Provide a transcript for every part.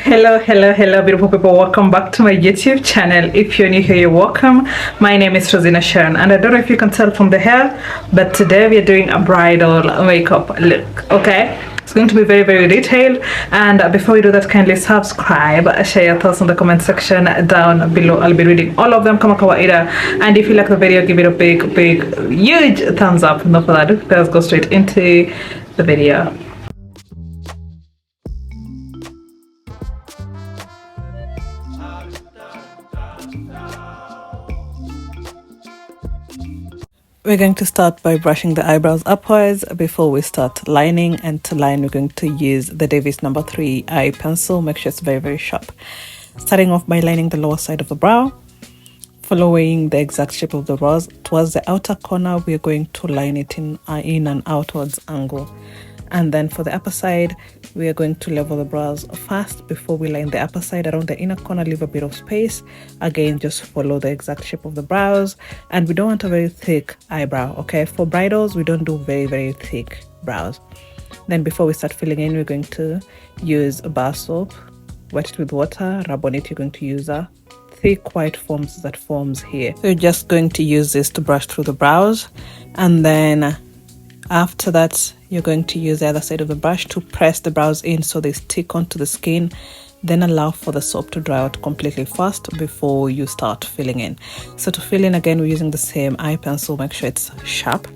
Hello, beautiful people. Welcome back to my YouTube channel. If you're new here, you're welcome. My name is Rosina Sharon, and I don't know if you can tell from the hair, but today we are doing a bridal makeup look. Okay, it's going to be very detailed. And before we do that, kindly subscribe, share your thoughts in the comment section down below. I'll be reading all of them kama kawaida. And if you like the video, give it a big huge thumbs up. No further ado, let's go straight into the video. We're going to start by brushing the eyebrows upwards before we start lining, and to line we're going to use the Davis number 3 eye pencil. Make sure it's very sharp. Starting off by lining the lower side of the brow, following the exact shape of the brows towards the outer corner. We're going to line it in an outwards angle, and then for the upper side we are going to level the brows first before we line the upper side. Around the inner corner, leave a bit of space. Again, just follow the exact shape of the brows, and we don't want a very thick eyebrow. Okay, for bridals we don't do very thick brows. Then before we start filling in, we're going to use a bar soap, wet it with water, rub on it. You're going to use a thick white foams that forms here. So you're just going to use this to brush through the brows, and then after that you're going to use the other side of the brush to press the brows in so they stick onto the skin. Then allow for the soap to dry out completely first before you start filling in. So to fill in, again, we're using the same eye pencil. Make sure it's sharp,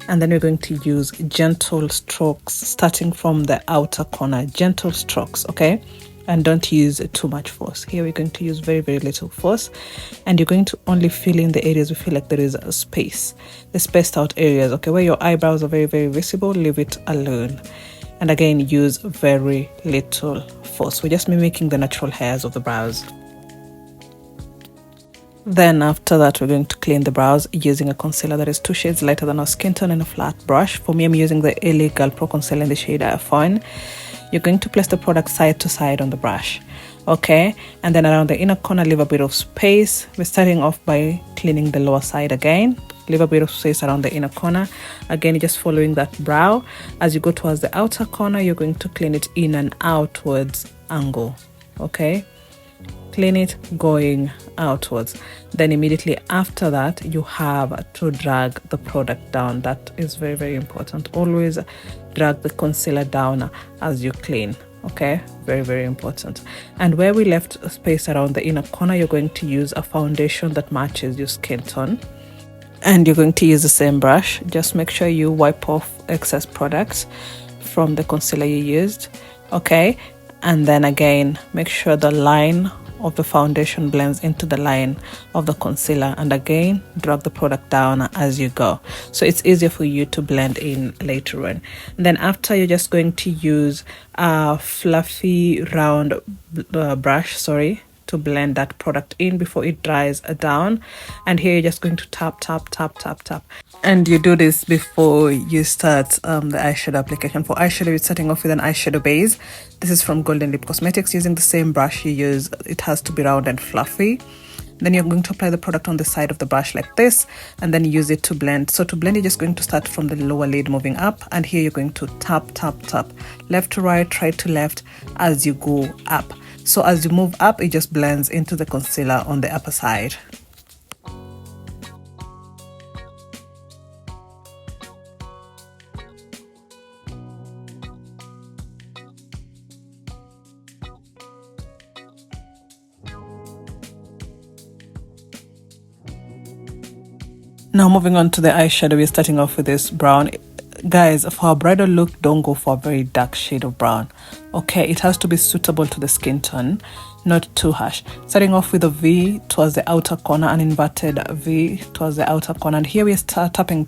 and then we're going to use gentle strokes starting from the outer corner. Gentle strokes, okay, and don't use too much force. Here we're going to use very little force, and you're going to only fill in the areas we feel like there is a space, the spaced out areas. Okay, where your eyebrows are very visible, leave it alone. And again, use very little force. We're just mimicking the natural hairs of the brows. Then after that, we're going to clean the brows using a concealer that is 2 shades lighter than our skin tone and a flat brush. For me, I'm using the LA Girl Pro Concealer in the shade Fine. You're going to place the product side to side on the brush, okay? And then around the inner corner, leave a bit of space. We're starting off by cleaning the lower side again. Leave a bit of space around the inner corner. Again, just following that brow. As you go towards the outer corner, you're going to clean it in an outwards angle, okay? Clean it going outwards. Then immediately after that, you have to drag the product down. That is very important. Always drag the concealer down as you clean, okay? Very important. And where we left a space around the inner corner, you're going to use a foundation that matches your skin tone, and you're going to use the same brush. Just make sure you wipe off excess products from the concealer you used, okay? And then again, make sure the line of the foundation blends into the line of the concealer, and again drag the product down as you go, so it's easier for you to blend in later on. And then after, you're just going to use a fluffy round brush to blend that product in before it dries down. And here you're just going to tap, and you do this before you start the eyeshadow application. For eyeshadow, you're starting off with an eyeshadow base. This is from Golden Lip Cosmetics. Using the same brush you use, it has to be round and fluffy. Then you're going to apply the product on the side of the brush like this, and then use it to blend. So to blend, you're just going to start from the lower lid moving up, and here you're going to tap, left to right, right to left as you go up. So as you move up, it just blends into the concealer on the upper side. Now moving on to the eyeshadow, we're starting off with this brown. Guys, for a bridal look, don't go for a very dark shade of brown, okay? It has to be suitable to the skin tone, not too harsh. Starting off with a V towards the outer corner, an inverted V towards the outer corner, and here we start tapping,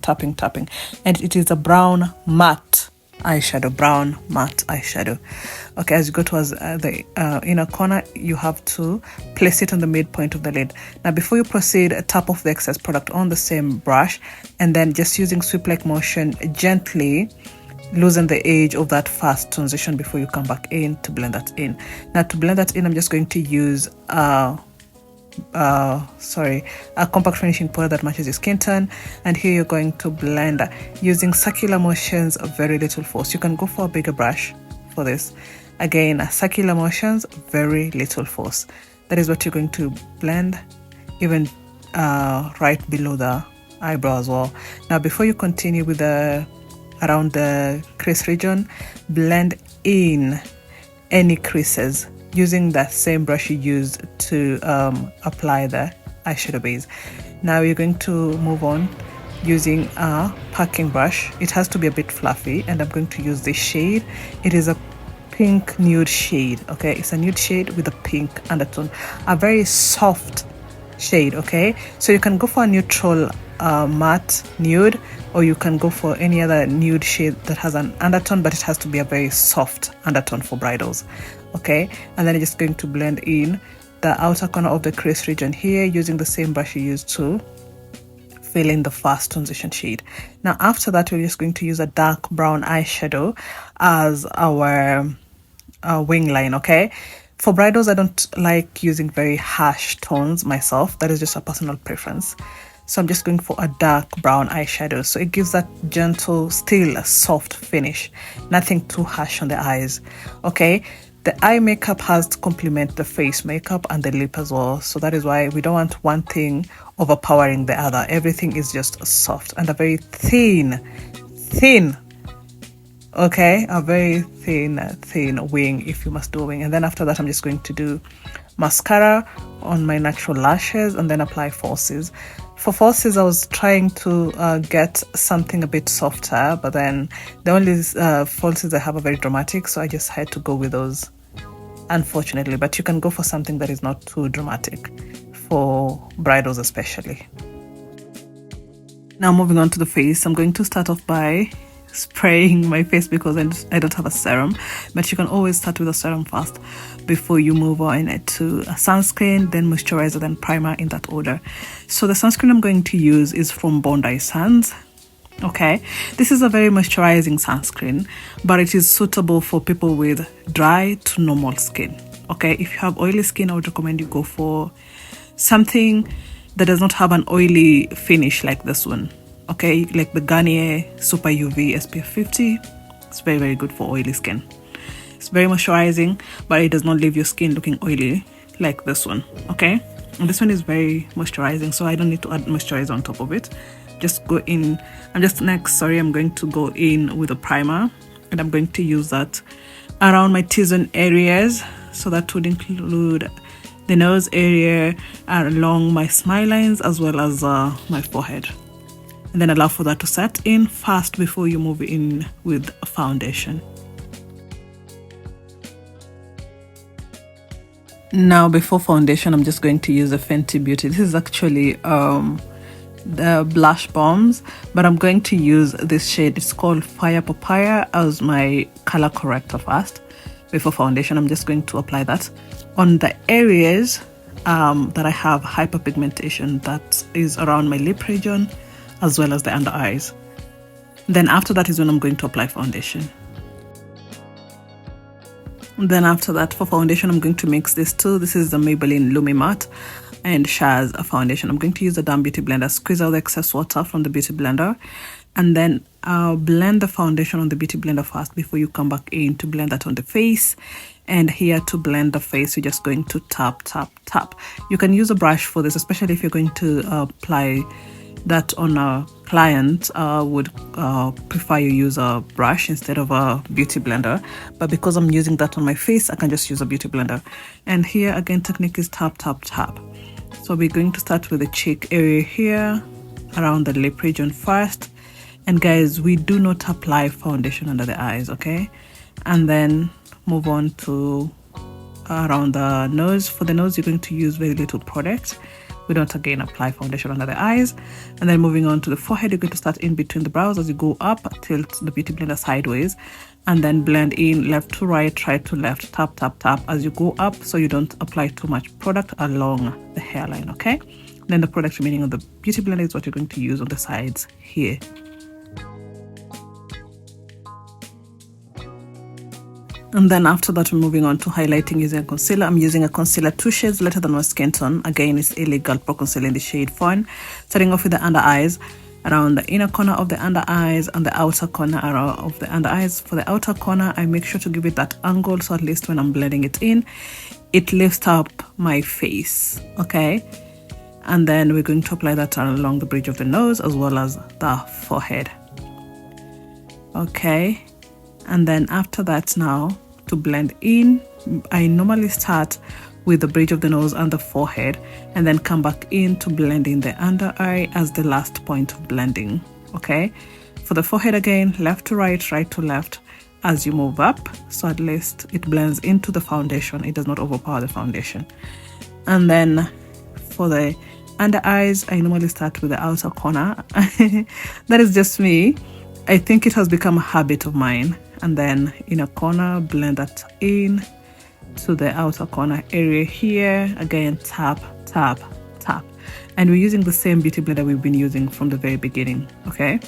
and it is a brown matte eyeshadow. Okay, as you go towards the inner corner, you have to place it on the midpoint of the lid. Now before you proceed, tap off the excess product on the same brush, and then just using sweep-like motion, gently loosen the edge of that first transition before you come back in to blend that in. Now to blend that in, I'm just going to use a compact finishing powder that matches your skin tone, and here you're going to blend using circular motions of very little force. You can go for a bigger brush for this, Again, circular motions, very little force. That is what you're going to blend, even right below the eyebrow as well. Now, before you continue with the around the crease region, blend in any creases using that same brush you used to apply the eyeshadow base. Now you're going to move on using a packing brush. It has to be a bit fluffy, and I'm going to use this shade. It is a pink nude shade. Okay, it's a nude shade with a pink undertone, a very soft shade. Okay, so you can go for a neutral matte nude, or you can go for any other nude shade that has an undertone, but it has to be a very soft undertone for bridals. Okay, and then I'm just going to blend in the outer corner of the crease region here using the same brush you used to fill in the first transition shade. Now after that, we're just going to use a dark brown eyeshadow as our wing line. Okay, for bridals, I don't like using very harsh tones myself. That is just a personal preference. So I'm just going for a dark brown eyeshadow, so it gives that gentle, still a soft finish, nothing too harsh on the eyes. Okay, the eye makeup has to complement the face makeup and the lip as well, so that is why we don't want one thing overpowering the other. Everything is just soft and a very thin, okay, a very thin wing if you must do a wing. And then after that, I'm just going to do mascara on my natural lashes and then apply falsies. For falsies, I was trying to get something a bit softer, but then the only falsies I have are very dramatic, so I just had to go with those, unfortunately. But you can go for something that is not too dramatic for bridals especially. Now moving on to the face, I'm going to start off by spraying my face because I don't have a serum, but you can always start with a serum first before you move on to a sunscreen, then moisturizer, then primer, in that order. So the sunscreen I'm going to use is from Bondi Sands. Okay, this is a very moisturizing sunscreen, but it is suitable for people with dry to normal skin. Okay, if you have oily skin, I would recommend you go for something that does not have an oily finish like this one. Okay, like the Garnier Super UV SPF 50. It's very good for oily skin. It's very moisturizing, but it does not leave your skin looking oily like this one. Okay, and this one is very moisturizing, so I don't need to add moisturizer on top of it. Just go in. I'm going to go in with a primer, and I'm going to use that around my T-zone areas. So that would include the nose area, along my smile lines, as well as my forehead. And then allow for that to set in fast before you move in with a foundation. Now before foundation, I'm just going to use a Fenty Beauty. This is actually the blush bombs, but I'm going to use this shade. It's called Fire Papaya as my color corrector first. Before foundation, I'm just going to apply that on the areas that I have hyperpigmentation, that is around my lip region, as well as the under eyes. Then after that is when I'm going to apply foundation. Then after that, for foundation, I'm going to mix this too. This is the Maybelline Lumi Matte and Shaz foundation. I'm going to use the damn beauty blender, squeeze out the excess water from the beauty blender, and then I'll blend the foundation on the beauty blender first before you come back in to blend that on the face. And here to blend the face, you're just going to tap. You can use a brush for this, especially if you're going to apply that on a client. Would prefer you use a brush instead of a beauty blender, but because I'm using that on my face, I can just use a beauty blender. And here again, technique is tap. So we're going to start with the cheek area here, around the lip region first. And guys, we do not apply foundation under the eyes, okay? And then move on to around the nose. For the nose, you're going to use very little product. We don't again apply foundation under the eyes. And then moving on to the forehead, you're going to start in between the brows as you go up, tilt the beauty blender sideways, and then blend in left to right, right to left, tap as you go up, so you don't apply too much product along the hairline. Okay, then the product remaining on the beauty blender is what you're going to use on the sides here. And then after that, we're moving on to highlighting using a concealer. I'm using a concealer 2 shades lighter than my skin tone. Again, it's Illegal Pro Concealer in the shade Fawn. Starting off with the under eyes, around the inner corner of the under eyes and the outer corner of the under eyes. For the outer corner, I make sure to give it that angle, so at least when I'm blending it in, it lifts up my face. Okay, and then we're going to apply that along the bridge of the nose as well as the forehead. Okay, and then after that, now to blend in, I normally start with the bridge of the nose and the forehead, and then come back in to blend in the under eye as the last point of blending. Okay, for the forehead again, left to right, right to left as you move up, so at least it blends into the foundation, it does not overpower the foundation. And then for the under eyes, I normally start with the outer corner. That is just me. I think it has become a habit of mine. And then inner corner, blend that in to the outer corner area here. Again, tap, tap, tap. And we're using the same beauty blender we've been using from the very beginning. Okay.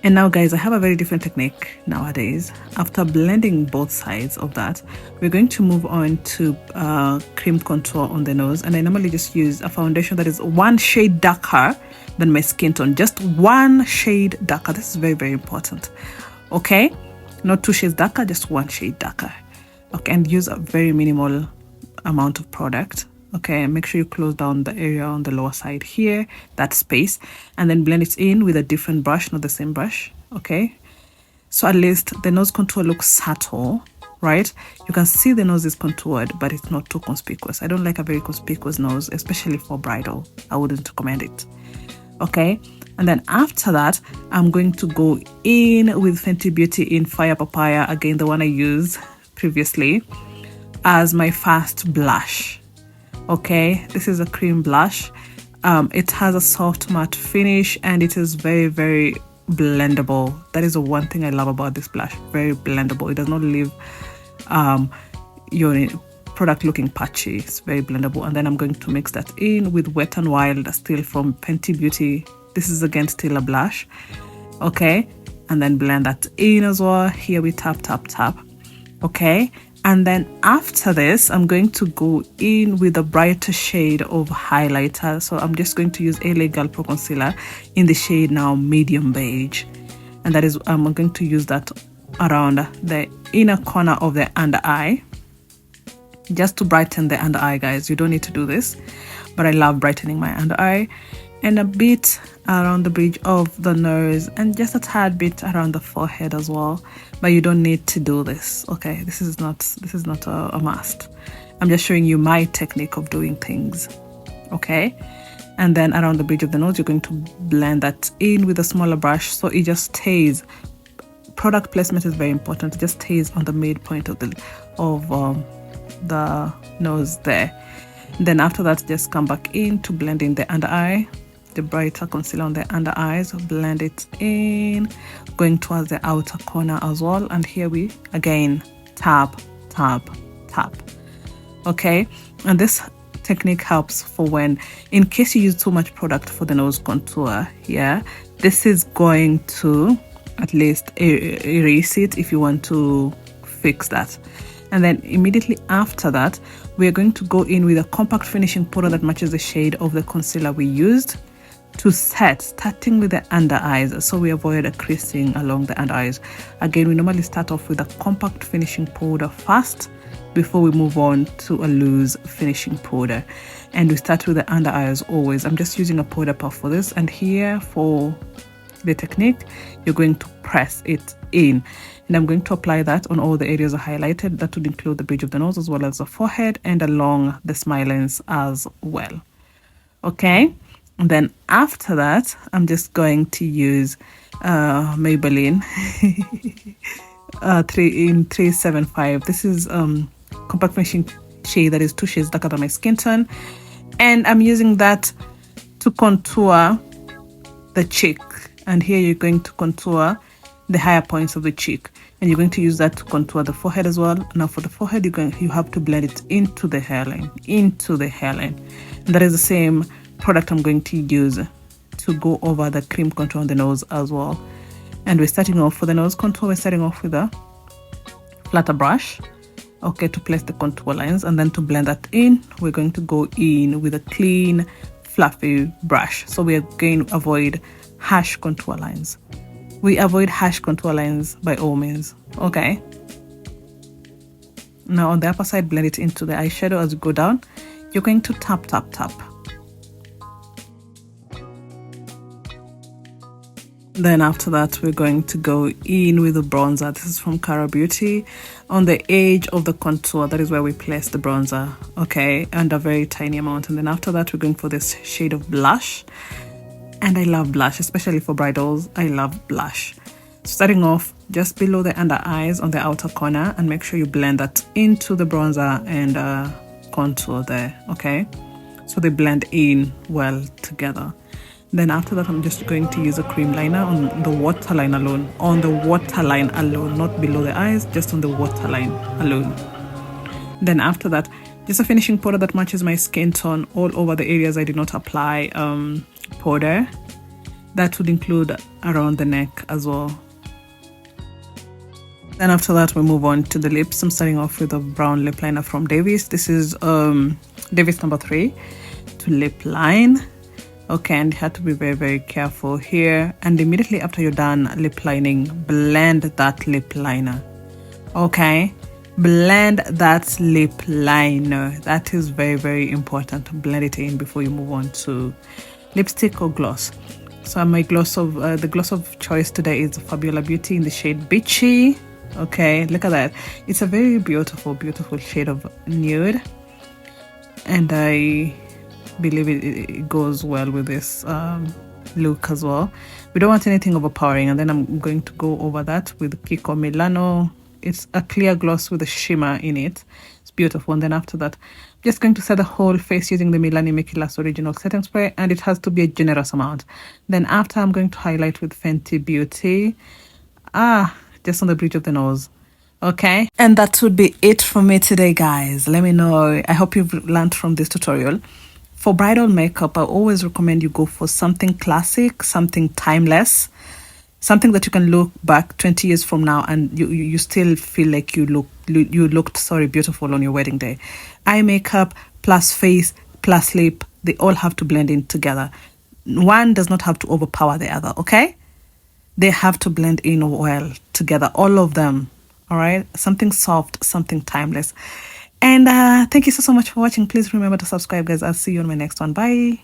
And now guys, I have a very different technique nowadays. After blending both sides of that, we're going to move on to cream contour on the nose. And I normally just use a foundation that is one shade darker than my skin tone, just one shade darker. This is very, very important. Okay, not 2 shades darker, just 1 shade darker. Okay, and use a very minimal amount of product. Okay, make sure you close down the area on the lower side here, that space, and then blend it in with a different brush, not the same brush. Okay, so at least the nose contour looks subtle, right? You can see the nose is contoured, but it's not too conspicuous. I don't like a very conspicuous nose, especially for bridal. I wouldn't recommend it. Okay, and then after that, I'm going to go in with Fenty Beauty in Fire Papaya, again the one I used previously, as my first blush. Okay, this is a cream blush. It has a soft matte finish and it is very, very blendable. That is the one thing I love about this blush. Very blendable. It does not leave your product looking patchy. It's very blendable. And then I'm going to mix that in with Wet n Wild, still from Fenty Beauty. This is again still a blush. Okay, and then blend that in as well. Here we tap, tap, tap. Okay, and then after this, I'm going to go in with a brighter shade of highlighter. So I'm just going to use LA Girl Pro Concealer in the shade now Medium Beige. And that is, I'm going to use that around the inner corner of the under eye, just to brighten the under eye, guys. You don't need to do this, but I love brightening my under eye. And a bit around the bridge of the nose, and just a tad bit around the forehead as well, but you don't need to do this. Okay, this is not a must. I'm just showing you my technique of doing things. Okay, and then around the bridge of the nose, you're going to blend that in with a smaller brush, so it just stays. Product placement is very important. It just stays on the midpoint of the nose there. Then after that, just come back in to blend in the under eye, the brighter concealer on the under eyes, blend it in, going towards the outer corner as well. And here we again tap, tap, tap. Okay, and this technique helps for when, in case you use too much product for the nose contour. Yeah, this is going to at least erase it if you want to fix that. And then immediately after that, we are going to go in with a compact finishing powder that matches the shade of the concealer we used to set, starting with the under eyes, so we avoid a creasing along the under eyes. Again, we normally start off with a compact finishing powder first before we move on to a loose finishing powder, and we start with the under eyes always. I'm just using a powder puff for this, and here for the technique, you're going to press it in, and I'm going to apply that on all the areas I highlighted. That would include the bridge of the nose as well as the forehead and along the smile lines as well. Okay, and then after that, I'm just going to use Maybelline 375. This is compact finishing shade that is 2 shades darker than my skin tone, and I'm using that to contour the cheek. And here you're going to contour the higher points of the cheek, and you're going to use that to contour the forehead as well. Now for the forehead, you have to blend it into the hairline, and that is the same product I'm going to use to go over the cream contour on the nose as well. And we're starting off for the nose contour, we're starting off with a flatter brush, okay, to place the contour lines, and then to blend that in, we're going to go in with a clean fluffy brush. So we are going to avoid harsh contour lines. We avoid harsh contour lines by all means, okay? Now on the upper side, blend it into the eyeshadow as you go down. You're going to tap, tap, tap. Then after that, we're going to go in with the bronzer. This is from Cara Beauty. On the edge of the contour, that is where we place the bronzer, okay? And a very tiny amount. And then after that, we're going for this shade of blush. And I love blush, especially for bridals. I love blush. Starting off just below the under eyes on the outer corner, and make sure you blend that into the bronzer and contour there, okay? So they blend in well together. Then after that, I'm just going to use a cream liner on the waterline alone. On the waterline alone, not below the eyes, just on the waterline alone. Then after that, just a finishing powder that matches my skin tone all over the areas I did not apply powder. That would include around the neck as well. Then after that, we move on to the lips. I'm starting off with a brown lip liner from Davis. This is Davis number 3 to lip line. Okay, and you have to be very, very careful here. And immediately after you're done lip lining, blend that lip liner. Okay, blend that lip liner. That is very, very important. Blend it in before you move on to lipstick or gloss. So my gloss of the gloss of choice today is Fabiola Beauty in the shade Beachy. Okay, look at that. It's a very beautiful, beautiful shade of nude, and I believe it goes well with this look as well. We don't want anything overpowering. And then I'm going to go over that with Kiko Milano. It's a clear gloss with a shimmer in it. It's beautiful. And then after that, I'm just going to set the whole face using the Milani Make It Last Original Setting Spray, and it has to be a generous amount. Then after, I'm going to highlight with Fenty Beauty, just on the bridge of the nose. Okay, and that would be it for me today, guys. Let me know. I hope you've learned from this tutorial. For bridal makeup, I always recommend you go for something classic, something timeless, something that you can look back 20 years from now and you still feel like you looked beautiful on your wedding day. Eye makeup plus face plus lip, they all have to blend in together. One does not have to overpower the other, okay? They have to blend in well together, all of them. All right, something soft, something timeless. And thank you so much for watching. Please remember to subscribe, guys. I'll see you on my next one. Bye.